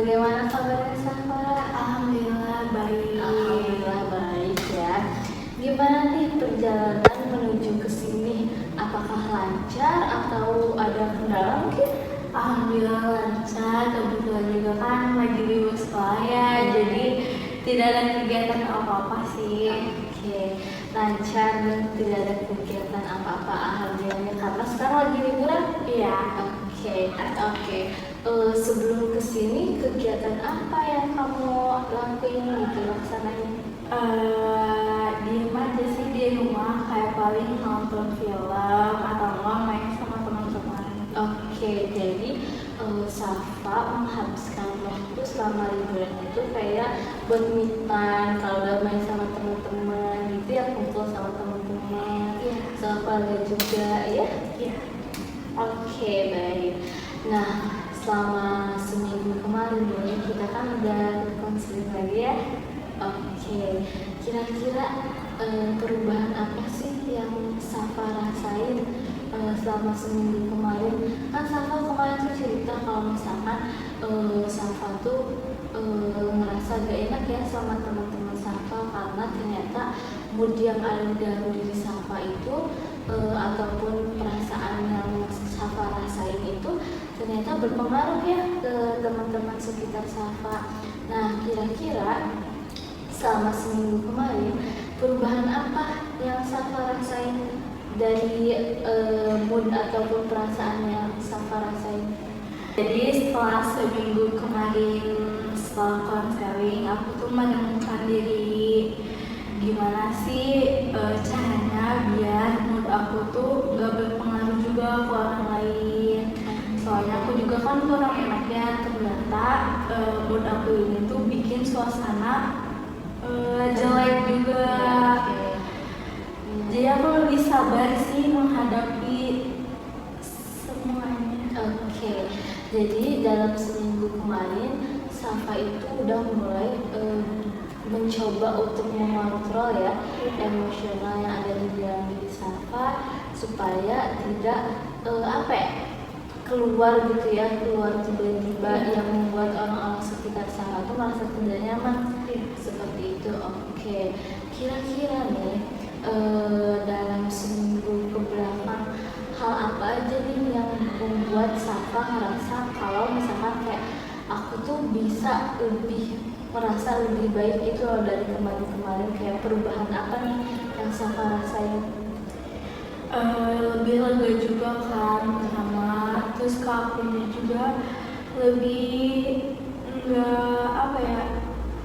Bagaimana kabarnya Safa? Alhamdulillah baik. Alhamdulillah baik ya. Gimana nih perjalanan menuju ke sini? Apakah lancar atau ada kendala mungkin? Alhamdulillah lancar. Kebetulan juga kan lagi libur sekolah ya, jadi tidak ada kegiatan apa-apa sih. Oke, lancar dan tidak ada kegiatan apa-apa alhamdulillah karena sekarang lagi liburan. Iya. Oke. Sebelum kesini kegiatan apa yang kamu lakuin gitu laksanain? Diem aja sih di rumah, kayak paling nonton film atau enggak main sama teman-teman. Oke, jadi Safa menghabiskan waktu selama liburan itu kayak buat me time, kalau udah main sama teman-teman gitu ya, kumpul sama teman-teman, Iya. sama keluarga juga ya. Iya. Oke, baik. Nah, selama seminggu kemarin nih kita kan udah konseling lagi ya. Oke, kira-kira perubahan apa sih yang Safa rasain selama seminggu kemarin? Kan Safa kemarin tuh cerita kalau misalkan Safa tuh ngerasa gak enak ya sama teman-teman Safa karena ternyata mood yang ada di dalam diri Safa itu ataupun perasaan yang Safa rasain itu ternyata berpengaruh ya ke teman-teman sekitar Safa. Nah, kira-kira selama seminggu kemarin perubahan apa yang Safa rasain dari mood ataupun perasaan yang Safa rasain? Jadi setelah seminggu kemarin setelah konseling, aku tuh menemukan diri gimana sih caranya biar mood aku tuh gak berpengaruh juga ke orang lain. Soalnya aku juga kan kurang enak ya, ternyata mood aku ini tuh bikin suasana jelek juga. Jadi aku lebih sabar sih menghadapi semuanya. Oke, jadi dalam seminggu kemarin Safa itu udah mulai mencoba untuk mengontrol ya emosional yang ada di dalam diri Safa supaya tidak keluar gitu ya, keluar tiba-tiba yang membuat orang-orang sekitar Safa itu merasa tidak nyaman seperti itu. Oke, kira-kira nih dalam seminggu kebelakang hal apa aja nih yang membuat Safa ngerasa kalau misalkan kayak aku tuh bisa merasa lebih baik itu loh dari kemarin-kemarin, kayak perubahan apa nih yang Safa rasain? Lebih lega juga kan sama, terus kakunya juga lebih enggak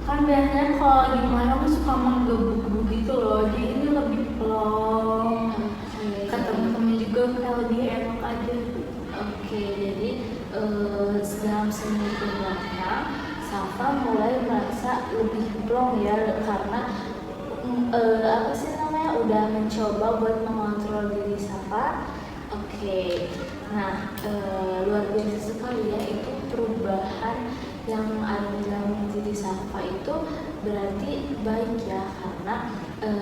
kan biasanya kalau lagi malam suka menggebu-gebu gitu loh, jadi ini lebih plong. Ketemu temen juga kayak lebih enak aja. Oke, jadi dalam seminggu kebelakang Safa mulai merasa lebih plong ya karena udah mencoba buat mengontrol diri Safa. Oke, nah luar biasa sekali ya itu perubahan yang ada di dalam diri Safa itu berarti baik ya karena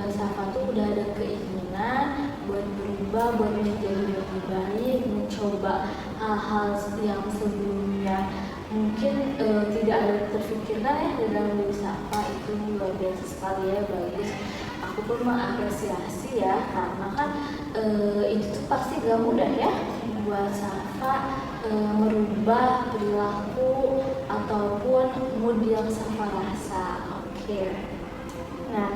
Safa tuh udah ada keinginan buat berubah, buat menjadi lebih baik, mencoba hal-hal yang sebelumnya mungkin tidak ada terfikirkan ya di dalam diri Safa. Itu luar biasa sekali ya, bagus. Aku pun mengapresiasi ya karena kan itu tuh pasti gak mudah ya buat Safa merubah perilaku ataupun mood yang Safa rasa. Oke. Nah,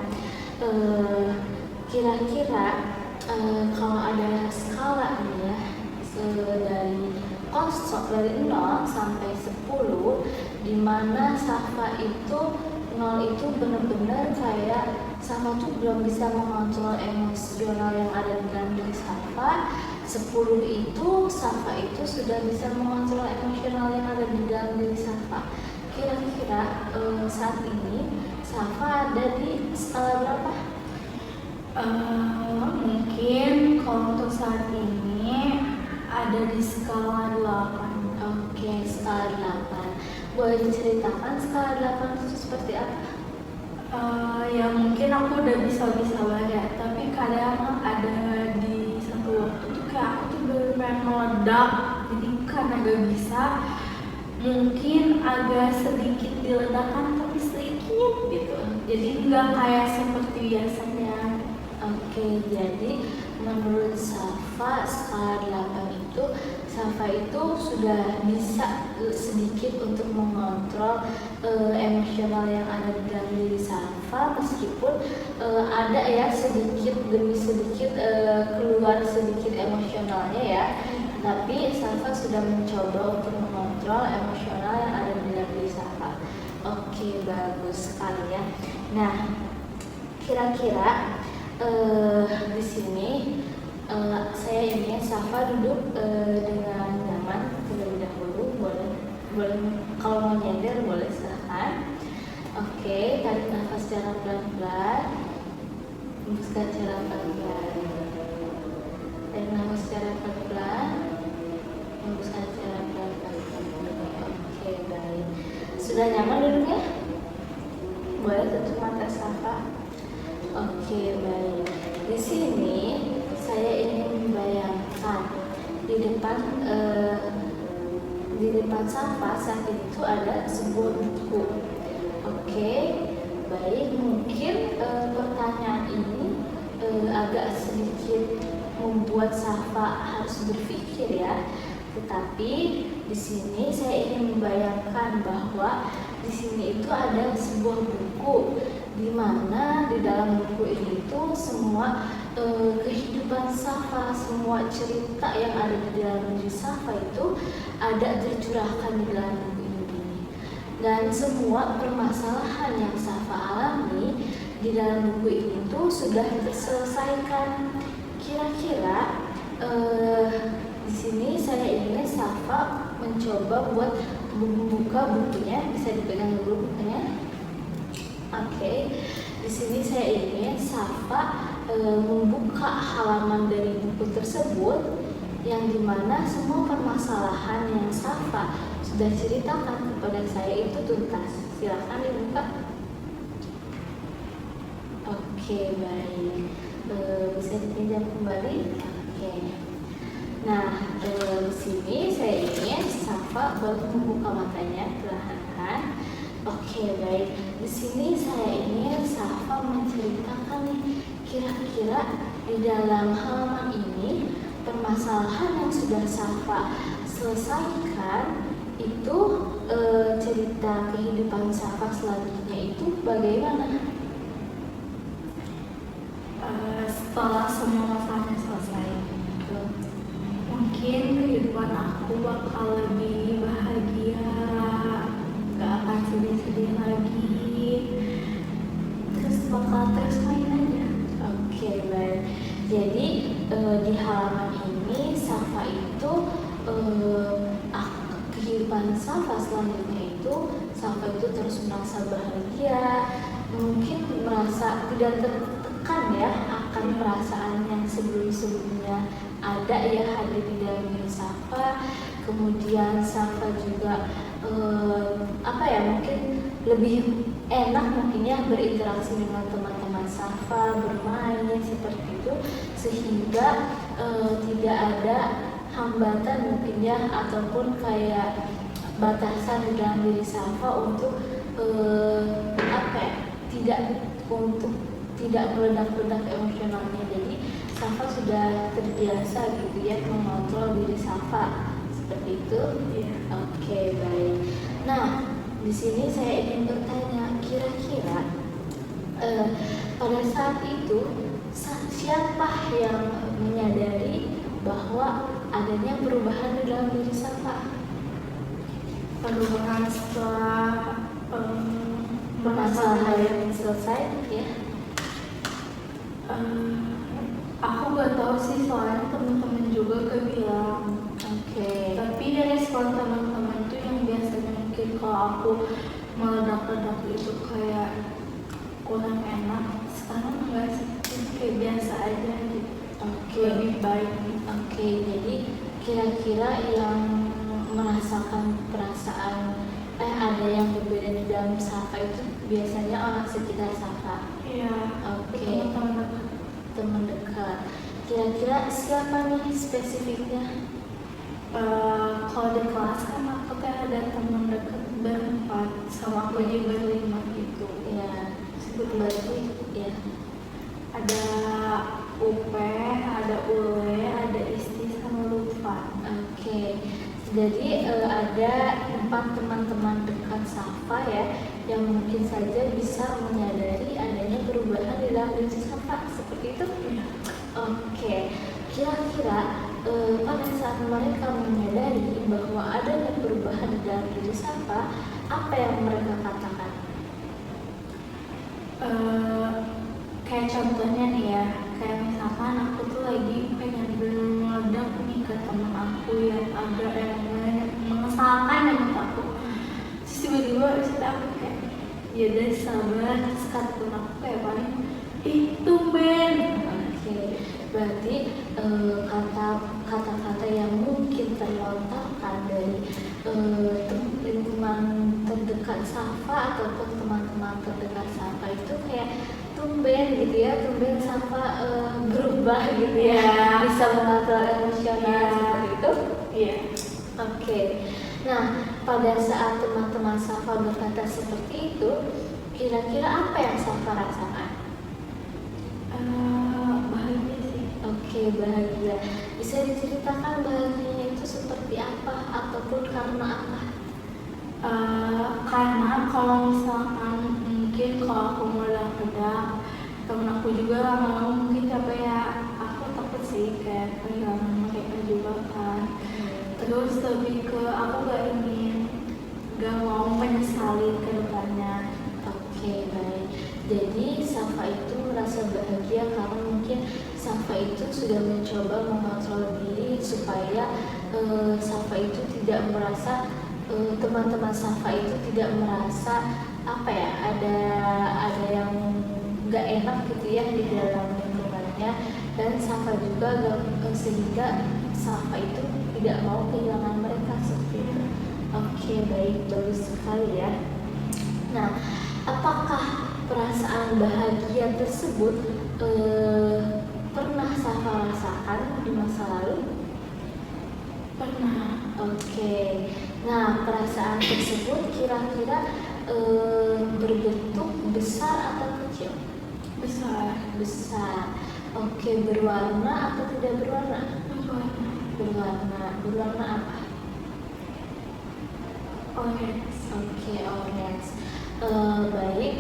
kira-kira kalau ada skala nih ya dari 0 sampai 10 di mana Safa itu 0 itu benar-benar kayak Safa tuh belum bisa mengontrol emosional yang ada di dalam diri Safa. 10 itu Safa itu sudah bisa mengontrol emosional yang ada di dalam diri Safa. Kira-kira saat ini Safa ada di skala berapa? Mungkin kalau untuk saat ini ada di skala 8. Oke, skala 8. Boleh diceritakan skala 8 itu seperti apa? Ya mungkin aku udah bisa banget, tapi kadang ada di satu waktu tuh kayak aku tuh benar-benar meledak. Jadi karena gak bisa mungkin agak sedikit diledakan tapi sedikit gitu, jadi nggak kayak seperti biasanya. Oke, jadi menurut Safa skala 8 itu, Safa itu sudah bisa sedikit untuk mengontrol emosional yang ada di dalam diri Safa, meskipun ada ya sedikit demi sedikit keluar sedikit emosionalnya ya, tapi Safa sudah mencoba untuk mengontrol emosional yang ada di dalam diri Safa. Oke, bagus sekali ya. Nah, kira-kira di sini saya ingin Safa duduk dengan nyaman terlebih dahulu. Boleh kalau mau nyender boleh, silahkan. Oke, tarik nafas secara pelan-pelan, hembuskan secara pelan-pelan. Tarik nafas secara pelan-pelan, hembuskan secara pelan-pelan. Oke, baik. Sudah nyaman duduknya? Boleh tutup mata Safa. Oke, baik. Di sini saya ingin membayangkan di depan Safa saat itu ada sebuah buku. Oke, baik. Mungkin pertanyaan ini agak sedikit membuat Safa harus berpikir ya. Tetapi di sini saya ingin membayangkan bahwa di sini itu ada sebuah buku, di mana di dalam buku ini tuh semua kehidupan Safa, semua cerita yang ada di dalam diri Safa itu ada tercurahkan di dalam buku ini. Dan semua permasalahan yang Safa alami di dalam buku ini tuh sudah terselesaikan. Kira-kira di sini saya ingin Safa mencoba buat membuka bukunya, bisa dipegang dulu bukunya. Oke, di sini saya ingin Safa membuka halaman dari buku tersebut, yang dimana semua permasalahan yang Safa sudah ceritakan kepada saya itu tuntas. Silahkan dibuka. Oke, baik. Bisa dipinjam kembali. Oke. Nah, di sini saya ingin Safa baru membuka matanya perlahan-lahan. Oke, baik. Di sini saya ingin Safa menceritakan nih, kira-kira di dalam halaman ini permasalahan yang sudah Safa selesaikan itu cerita kehidupan Safa selanjutnya itu bagaimana? Setelah semua masalahnya selesai, mungkin kehidupan aku bakal lebih bahagia, gak akan sedih-sedih lagi, terus bakal terus main aja. Oke, baik. Jadi di halaman ini Safa itu kehidupan Safa selanjutnya itu Safa itu terus merasa bahagia, mungkin merasa tidak tertekan ya akan perasaan yang sebelum-sebelumnya ada ya hadir di dalam diri Safa. Kemudian Safa juga mungkin lebih enak mungkin ya berinteraksi dengan teman-teman Safa, bermain seperti itu, sehingga tidak ada hambatan mungkin ya ataupun kayak batasan di dalam diri Safa untuk tidak meledak-ledak emosionalnya. Jadi Safa sudah terbiasa gitu ya mengontrol diri Safa seperti itu. Iya. Oke, baik. Nah, di sini saya ingin bertanya, kira-kira pada saat itu siapa yang menyadari bahwa adanya perubahan di dalam diri Safa? Perubahan setelah Permasalahan yang selesai ya? Aku gak tahu sih, soalnya teman-teman juga kebilang. Oke. Tapi dari respon teman-teman tuh yang biasanya mungkin kalau aku meledak-ledak itu kayak kurang enak, sekarang enggak sih, kayak biasa aja gitu. Oke. Lebih baik. Oke, jadi kira-kira yang merasakan perasaan ada yang berbeda di dalam Safa itu biasanya orang sekitar Safa. Iya. Oke. Teman dekat. Kira-kira siapa nih spesifiknya? Kalau di kelas kan aku kayak ada ada teman dekat berempat sama aku aja berlima gitu. Ya, Sebut berarti ya. ada Upe, ada Ule, ada Isti sama Lutfa. Oke, jadi ada 4 teman-teman dekat Safa ya, yang mungkin saja bisa menyadari adanya perubahan di dalam diri Safa, seperti itu. Oke, kira-kira pada saat mereka menyadari bahwa adanya perubahan di dalam diri Safa, apa yang mereka katakan? Kayak contohnya nih ya, kayak misalkan aku tuh lagi pengen meledak nih ke teman aku yang agak yang mengesalkan menurut aku. Terus tiba-tiba aku kayak ya udah sabar, terus kata temen aku kayak paling tumben. Oke, berarti kata-kata yang mungkin terlontarkan dari lingkungan terdekat Safa ataupun teman-teman terdekat Safa itu kayak tumben gitu ya, tumben Safa berubah gitu ya, bisa mengatur emosional seperti itu. Iya. Oke, nah pada saat teman-teman Safa berkata seperti itu, kira-kira apa yang Safa rasakan? Bahagia sih. Oke, bahagia. Bisa diceritakan bahagianya itu seperti apa ataupun karena apa? Karena kalau misalkan mungkin kalau aku meledak, temen aku juga mau mungkin capek ya, aku takut sih kayak kehilangan mereka juga kan. Terus lebih ke aku gak mau menyesali ke depannya. Oke, baik. Jadi Safa itu merasa bahagia karena mungkin Safa itu sudah mencoba mengontrol diri supaya Safa itu tidak merasa teman-teman Safa itu tidak merasa apa ya, ada yang nggak enak gitu ya di dalam lingkungannya, dan Safa juga sehingga Safa itu tidak mau kehilangan mereka seperti itu. Oke, baik, bagus sekali ya. Nah, apakah perasaan bahagia tersebut pernah Safa rasakan di masa lalu? Pernah. Oke, nah perasaan tersebut kira-kira berbentuk besar atau kecil? Besar. Besar. Oke, berwarna atau tidak berwarna? Berwarna. Berwarna. Berwarna apa? Orange. Oke, orange. Baik.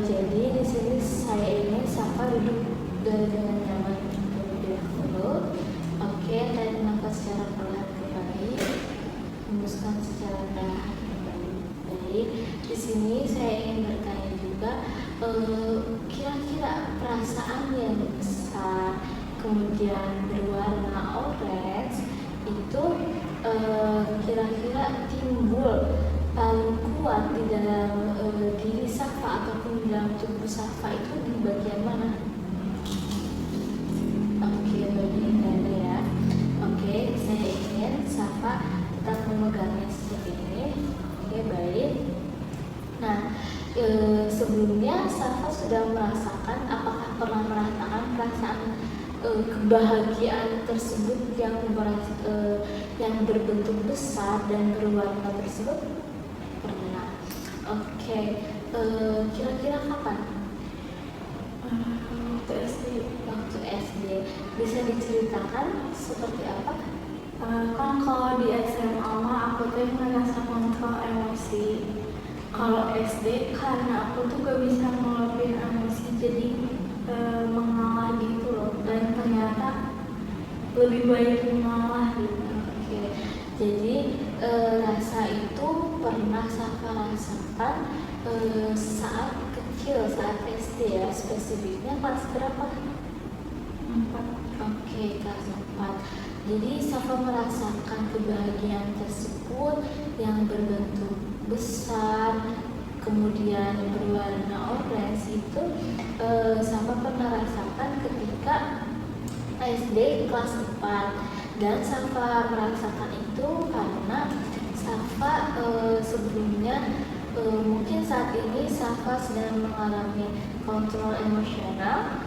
Jadi di sini saya ingin Safa duduk dengan nyaman terlebih dahulu. Oke, tarik nafas secara perlahan kembali, hembuskan secara perlahan kembali. Baik. Di sini saya ingin bertanya juga, kira-kira perasaan yang besar kemudian berwarna orange itu kira-kira timbul paling kuat di dalam diri Safa ataupun di dalam tubuh Safa itu di bagian mana? Oke, bagian dada ya. Oke, saya ingin Safa tetap memegangnya seperti ini. Oke, baik. Nah, sebelumnya Safa sudah merasakan, apakah pernah merasakan perasaan kebahagiaan tersebut yang berbentuk besar dan berwarna tersebut? Pernah. Oke, kira-kira kapan? Waktu SD. Waktu SD. Bisa diceritakan seperti apa? Kan kalau di SMA mah aku tuh merasa kontrol emosi. Kalau SD karena aku tuh gak bisa ngeluapin emosi, jadi mengalah gitu loh, dan ternyata lebih baik mengalah gitu. Oke, jadi rasa itu pernah Safa rasakan saat kecil, saat SD ya, spesifiknya kelas berapa? 4. Oke, kelas 4. Jadi Safa merasakan kebahagiaan tersebut yang berbentuk besar, kemudian berwarna orange itu Safa pernah rasakan ketika SD kelas 4, dan Safa merasakan itu karena Safa sebelumnya mungkin saat ini Safa sedang mengalami kontrol emosional.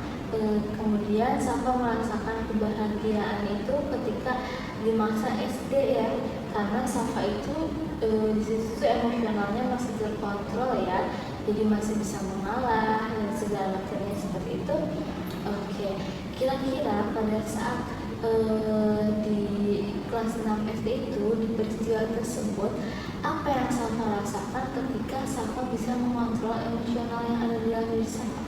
Kemudian Safa merasakan kebahagiaan itu ketika di masa SD ya, karena Safa itu di situ tuh emosionalnya masih terkontrol ya, jadi masih bisa mengalah dan segala macamnya seperti itu. Oke, kira-kira pada saat di kelas 6 SD itu, di peristiwa tersebut, apa yang Safa rasakan ketika Safa bisa mengontrol emosional yang ada di dalam diri Safa?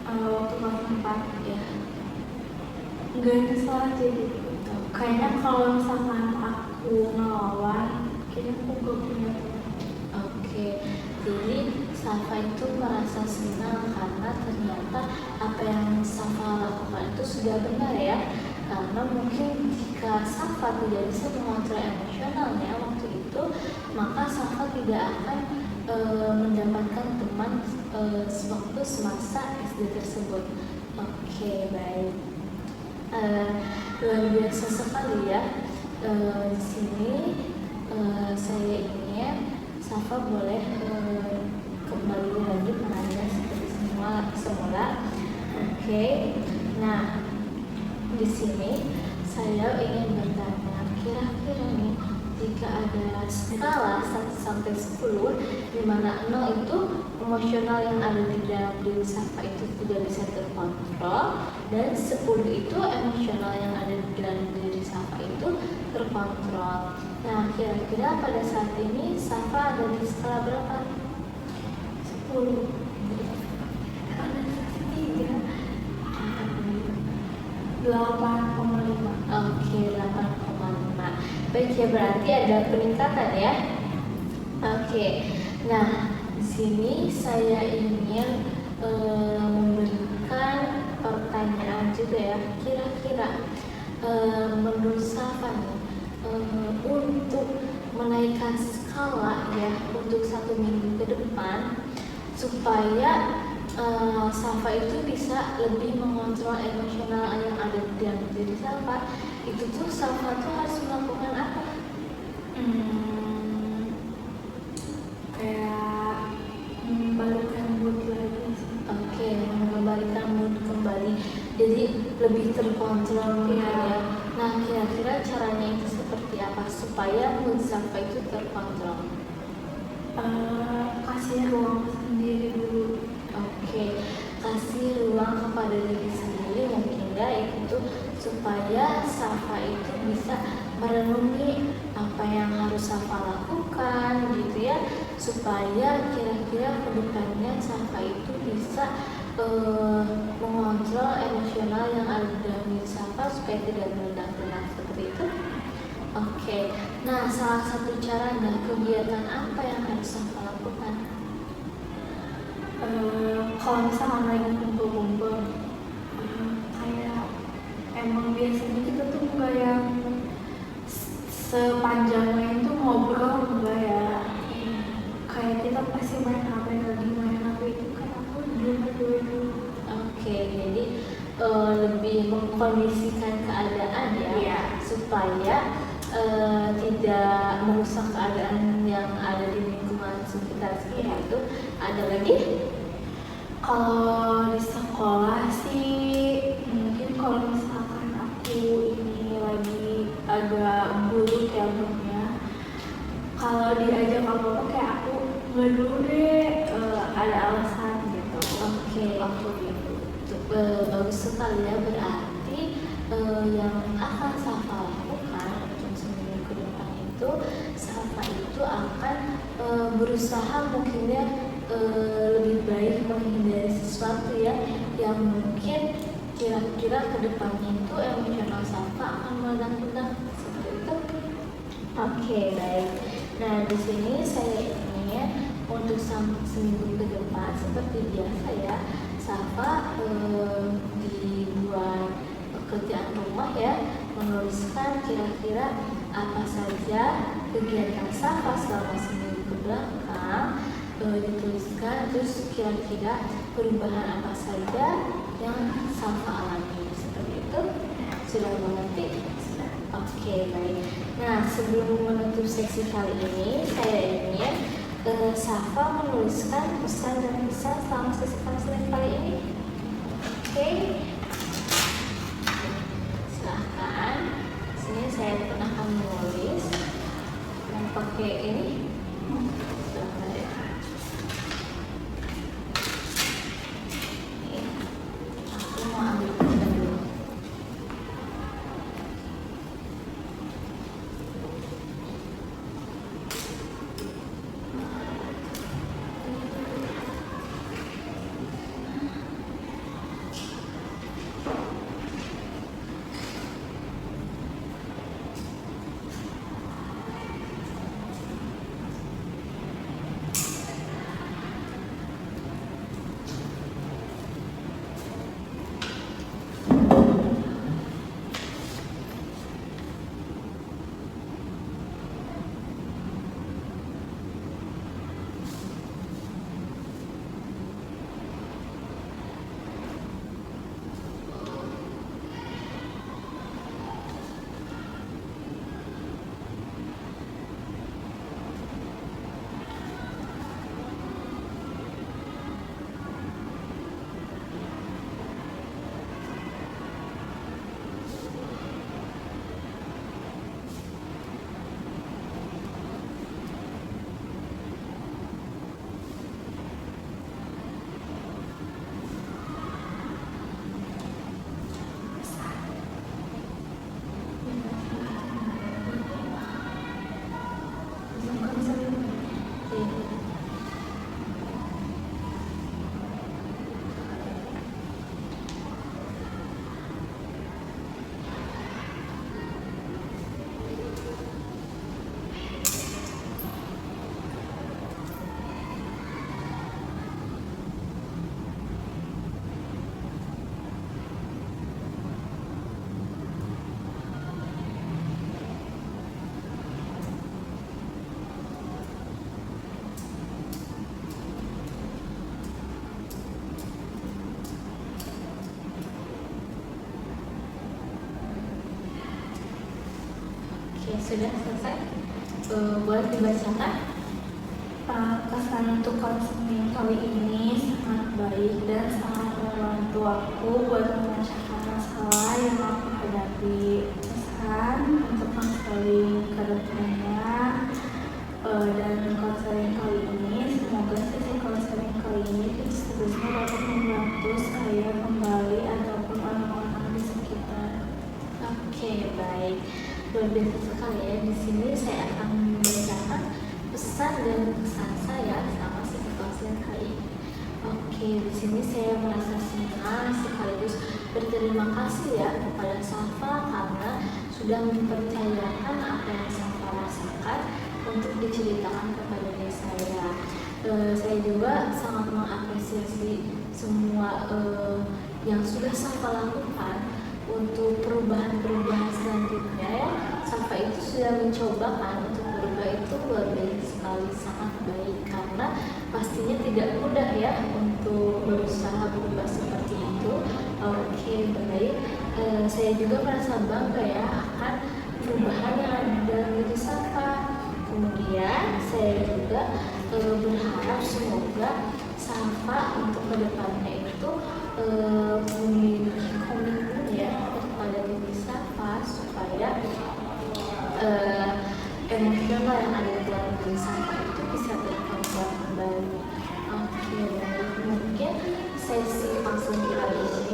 Waktu kelas 4 Ya, nggak nyesel aja gitu. Kayaknya kalau misalkan aku ngelawan, kayaknya aku gak punya teman. oke. Jadi Safa itu merasa senang karena ternyata apa yang Safa lakukan itu sudah benar ya. Karena mungkin jika Safa tidak bisa mengontrol emosionalnya waktu itu, maka Safa tidak akan mendapatkan teman sewaktu semasa SD tersebut. Oke, baik. Luar biasa sekali ya. Di sini saya ingin Safa boleh kembali lagi menanya seperti semula. Oke. Nah, di sini saya ingin bertanya, kira-kira nih jika ada skala 1 sampai 10 di mana 0 itu emosional yang ada di dalam diri Safa itu tidak bisa terkontrol, dan 10 itu emosional yang ada di dalam diri Safa itu terkontrol. Nah, kira-kira pada saat ini Safa ada di skala berapa? 10. Ada 3. 8,5. Oke, 8,5. Baik ya, berarti ada peningkatan ya. Oke. Nah, di sini saya ingin memberikan pertanyaan juga ya. Kira-kira menurut Safa nih, untuk menaikkan skala ya untuk 1 minggu ke depan supaya Safa itu bisa lebih mengontrol emosional yang ada di dalam diri Safa, itu tuh Safa tuh harus melakukan apa? Kayak membalikkan mood lagi sih. Oke, mengembalikan mood kembali, jadi lebih terkontrol ya. Nah, kira-kira caranya itu seperti apa supaya mood Safa itu terkontrol? Kasih ruang sendiri dulu. Oke, kasih ruang kepada diri sendiri mungkin ya, itu supaya Safa itu bisa merenungi apa yang harus Safa lakukan gitu ya, supaya kira-kira kedepannya Safa itu bisa mengontrol emosional yang ada di dalam diri Safa supaya tidak meledak-ledak seperti itu. Oke, nah salah satu caranya, kegiatan apa yang harus Safa lakukan? Kalau misalkan lagi kumpul-kumpul, kayak emang biasanya kita tuh nggak yang sepanjang main tuh ngobrol, enggak ya. Kayak kita pasti main HP, lagi main HP itu kan aku dulu. Oke, jadi lebih mengkondisikan keadaan ya, Iya. supaya tidak merusak keadaan yang ada di lingkungan sekitar seperti itu. Ada lagi? Kalau di sekolah sih mungkin kalau misalkan aku ini lagi agak buruk ya moodnya, kalau diajak apa-apa kayak aku nggak dulu deh, ada alasan gitu. Oke, Aku gitu. bagus sekali ya, berarti yang akan Safa lakukan untuk seminggu ke depan itu, Safa itu akan berusaha mungkin ya lebih baik menghindari sesuatu ya yang mungkin kira-kira ke depannya itu emosional Safa akan meledak-ledak seperti itu. Oke, baik. Nah, di sini saya ingin untuk seminggu ke depan seperti biasa ya, Safa dibuat pekerjaan rumah ya, menuliskan kira-kira apa saja kegiatan Safa selama seminggu ke belakang, dituliskan, terus kira-kira perubahan apa saja yang Safa alami seperti itu. Sudah mengerti? Oke, baik. Nah, sebelum menutup seksi kali ini, saya ingin Safa menuliskan pesan dan kesan selama sesi konseling kali ini. Oke, silahkan. Sini saya pernah pakai ini. Bentar ya. Nih, aku mau ambil pulpen dulu. Oke, sudah selesai. Boleh dibacakan? Pesan untuk konseling kali ini sangat baik dan sangat membantu aku buat memecahkan masalah yang aku hadapi. Pesan untuk konseling kedepannya dan konseling kali ini, semoga sesi konseling kali ini seterusnya dapat membantu saya kembali ataupun orang-orang di sekitar. Oke, baik. Luar biasa sekali ya. Di sini saya akan membacakan pesan dan kesan saya sama sesi konseling kali ini. Oke, di sini saya merasa senang sekaligus berterima kasih ya kepada Safa karena sudah mempercayakan apa yang Safa rasakan untuk diceritakan kepada saya. Saya juga sangat mengapresiasi semua yang sudah Safa lakukan untuk perubahan-perubahan selanjutnya ya. Safa itu sudah mencoba kan untuk berubah, itu luar biasa sekali, sangat baik karena pastinya tidak mudah ya untuk berusaha berubah seperti itu. Oke, baik. Saya juga merasa bangga ya akan perubahan yang ada dalam diri Safa. Kemudian saya juga berharap semoga Safa untuk kedepannya itu memiliki komitmen ya kepada diri Safa supaya emosional yang ada di dalam diri Safa itu bisa terkontrol kembali. Oke, baik. Mungkin sesi konseling kali ini